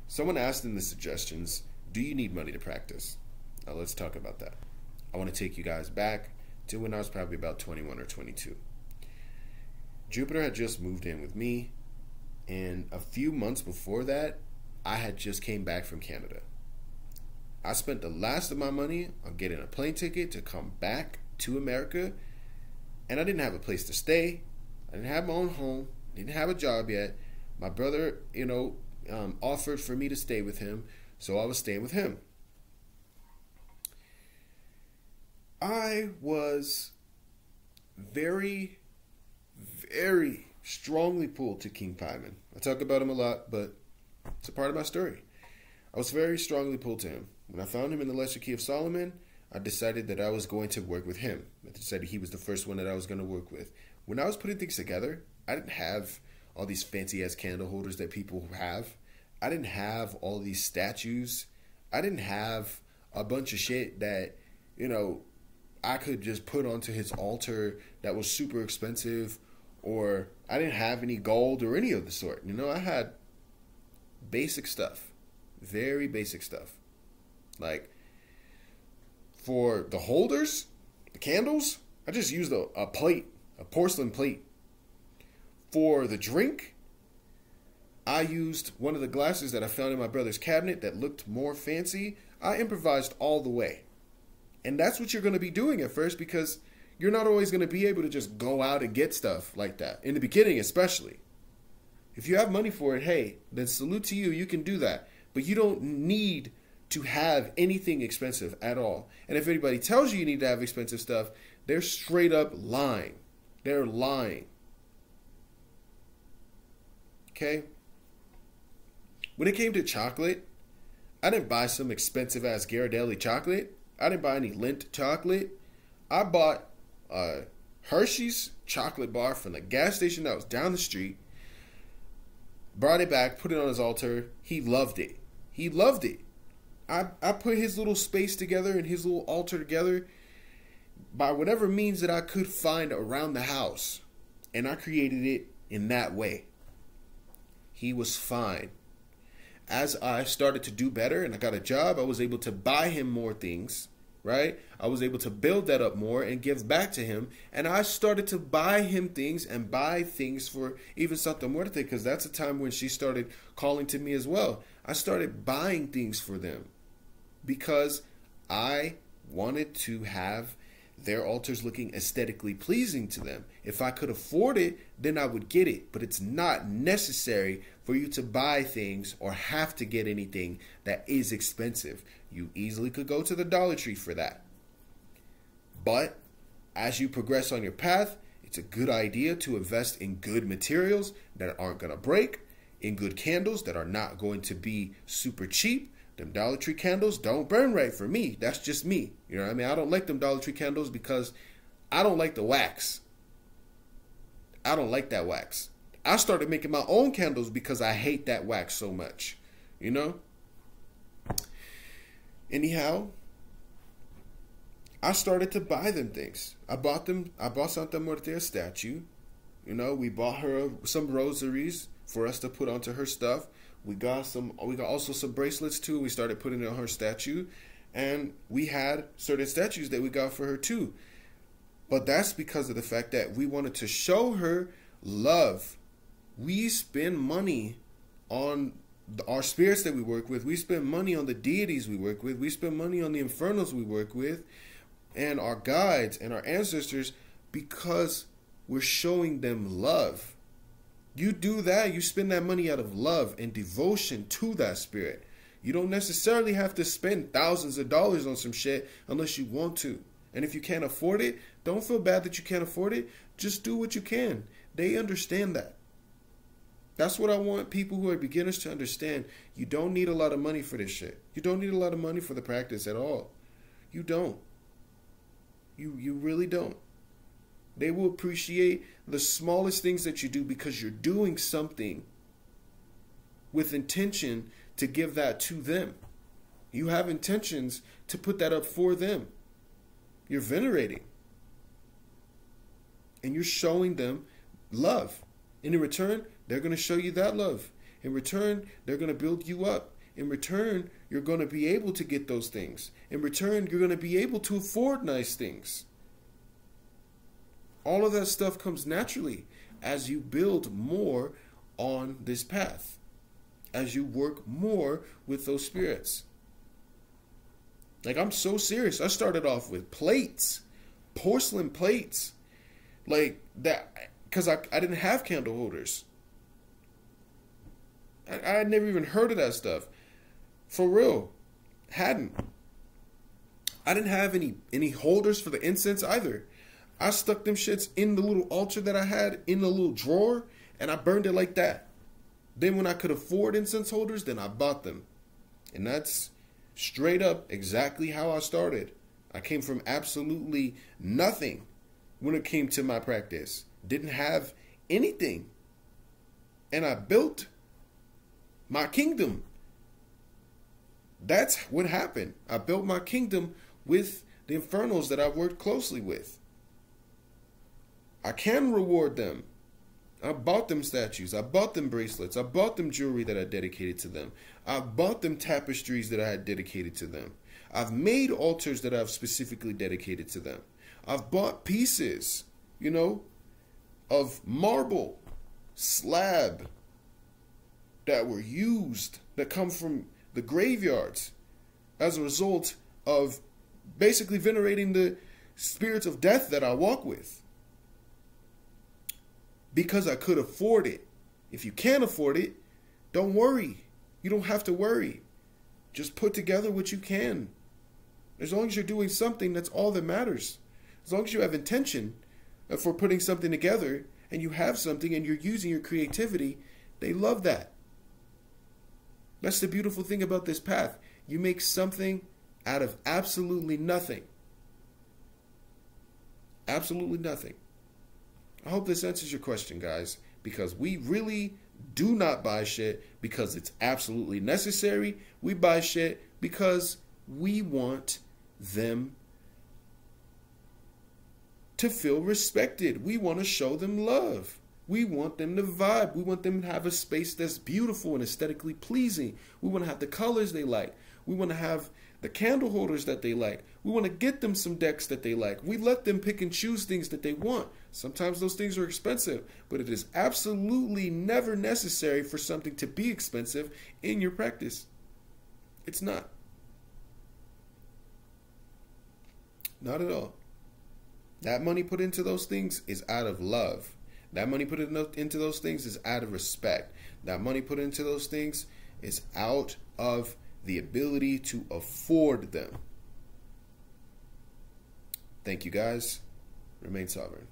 Someone asked in the suggestions, do you need money to practice? Now let's talk about that. I want to take you guys back to when I was probably about 21 or 22. Jupiter had just moved in with me, and a few months before that, I had just came back from Canada. I spent the last of my money on getting a plane ticket to come back to America, and I didn't have a place to stay. I didn't have my own home, didn't have a job yet. My brother, offered for me to stay with him, so I was staying with him. I was very, very strongly pulled to King Pieman. I talk about him a lot, but it's a part of my story. I was very strongly pulled to him. When I found him in the Lesser Key of Solomon, I decided that I was going to work with him. I decided he was the first one that I was going to work with. When I was putting things together, I didn't have all these fancy-ass candle holders that people have. I didn't have all these statues. I didn't have a bunch of shit that, I could just put onto his altar that was super expensive, or I didn't have any gold or any of the sort. I had basic stuff, very basic stuff. Like, for the holders, the candles, I just used a plate, a porcelain plate. For the drink, I used one of the glasses that I found in my brother's cabinet that looked more fancy. I improvised all the way. And that's what you're going to be doing at first, because you're not always going to be able to just go out and get stuff like that. In the beginning, especially. If you have money for it, hey, then salute to you. You can do that. But you don't need to have anything expensive at all. And if anybody tells you you need to have expensive stuff, they're straight up lying. They're lying. Okay? When it came to chocolate, I didn't buy some expensive-ass Ghirardelli chocolate. I didn't buy any Lindt chocolate. I bought a Hershey's chocolate bar from the gas station that was down the street. Brought it back, put it on his altar. He loved it. He loved it. I put his little space together and his little altar together by whatever means that I could find around the house. And I created it in that way. He was fine. As I started to do better and I got a job, I was able to buy him more things, right? I was able to build that up more and give back to him. And I started to buy him things and buy things for even Santa Muerte, because that's a time when she started calling to me as well. I started buying things for them because I wanted to have their altars looking aesthetically pleasing to them. If I could afford it, then I would get it. But it's not necessary for you to buy things or have to get anything that is expensive. You easily could go to the Dollar Tree for that. But as you progress on your path, it's a good idea to invest in good materials that aren't going to break, in good candles that are not going to be super cheap. Them Dollar Tree candles don't burn right for me. That's just me. You know what I mean? I don't like them Dollar Tree candles because I don't like the wax. I don't like that wax. I started making my own candles because I hate that wax so much. Anyhow, I started to buy them things. I bought Santa Muerte a statue. We bought her some rosaries for us to put onto her stuff. We got also some bracelets too. We started putting it on her statue, and we had certain statues that we got for her too. But that's because of the fact that we wanted to show her love. We spend money on our spirits that we work with. We spend money on the deities we work with. We spend money on the infernos we work with, and our guides and our ancestors, because we're showing them love. You do that, you spend that money out of love and devotion to that spirit. You don't necessarily have to spend thousands of dollars on some shit unless you want to. And if you can't afford it, don't feel bad that you can't afford it. Just do what you can. They understand that. That's what I want people who are beginners to understand. You don't need a lot of money for this shit. You don't need a lot of money for the practice at all. You don't. You really don't. They will appreciate the smallest things that you do because you're doing something with intention to give that to them. You have intentions to put that up for them. You're venerating. And you're showing them love. And in return, they're going to show you that love. In return, they're going to build you up. In return, you're going to be able to get those things. In return, you're going to be able to afford nice things. All of that stuff comes naturally as you build more on this path, as you work more with those spirits. Like, I'm so serious. I started off with plates, porcelain plates, like that, because I didn't have candle holders. I had never even heard of that stuff. For real. Hadn't. I didn't have any holders for the incense either. I stuck them shits in the little altar that I had in the little drawer, and I burned it like that. Then when I could afford incense holders, then I bought them. And that's straight up exactly how I started. I came from absolutely nothing when it came to my practice. Didn't have anything. And I built my kingdom. That's what happened. I built my kingdom with the infernals that I worked closely with. I can reward them. I bought them statues. I bought them bracelets. I bought them jewelry that I dedicated to them. I bought them tapestries that I had dedicated to them. I've made altars that I've specifically dedicated to them. I've bought pieces, of marble, slab that were used, that come from the graveyards as a result of basically venerating the spirits of death that I walk with. Because I could afford it. If you can't afford it, don't worry. You don't have to worry. Just put together what you can. As long as you're doing something, that's all that matters. As long as you have intention for putting something together and you have something and you're using your creativity, they love that. That's the beautiful thing about this path. You make something out of absolutely nothing. Absolutely nothing. I hope this answers your question, guys, because we really do not buy shit because it's absolutely necessary. We buy shit because we want them to feel respected. We want to show them love. We want them to vibe. We want them to have a space that's beautiful and aesthetically pleasing. We want to have the colors they like. We want to have the candle holders that they like. We want to get them some decks that they like. We let them pick and choose things that they want. Sometimes those things are expensive, but it is absolutely never necessary for something to be expensive in your practice. It's not. Not at all. That money put into those things is out of love. That money put into those things is out of respect. That money put into those things is out of the ability to afford them. Thank you, guys. Remain sovereign.